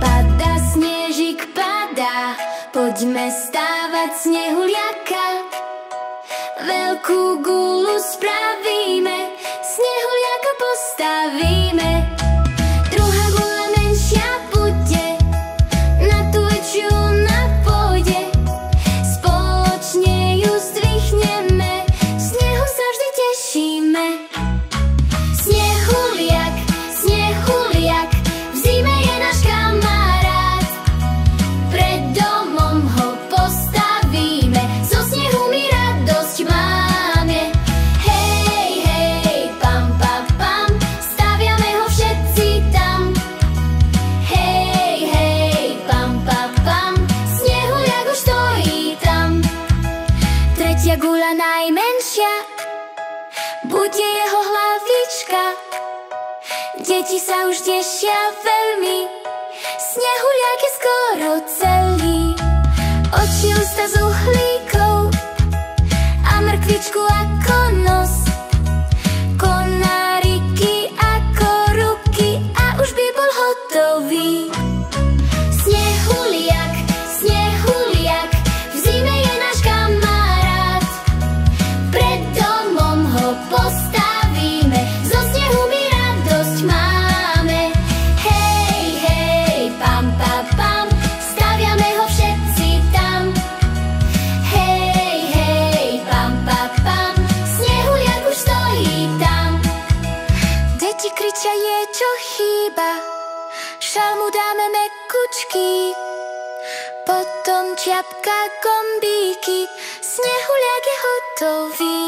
Padá snežik, padá, poďme stávať snehuliaka. Veľkú gulu spravíme, snehuliaka postavíme. Druhá gula menšia bude, na tú väčšiu na pôjde. Spoločne ju zdvihneme, snehu sa vždy tešíme. Snehuliak, snehuliak, v zime je náš kamarát. Pred domom ho postavíme, zo snehu my radosť máme. Hej, hej, pam, pam, pam, staviame ho všetci tam. Hej, hej, pam, pam, pam, snehuliak už stojí tam. Tretia guľa najmenšia, bude jeho hlavička. Deti sa už tešia veľmi, snehuliak je skoro celý. Oči, ústa z uhlíkov a mrkvičku ako nos, konáriky ako ruky a už by bol hotový. Snehuliak, snehuliak, v zime je náš kamarát. Pred domom ho postavíme, zo snehu my radosť máme. Hej, hej, pam, pam, pam, staviame ho všetci tam. Hej, hej, pam, pam, pam, snehuliak už stojí tam. Deti kričia, je čo chýba, šal mu dáme mekučky, potom čiapka, gombíky, snehuliak je hotový.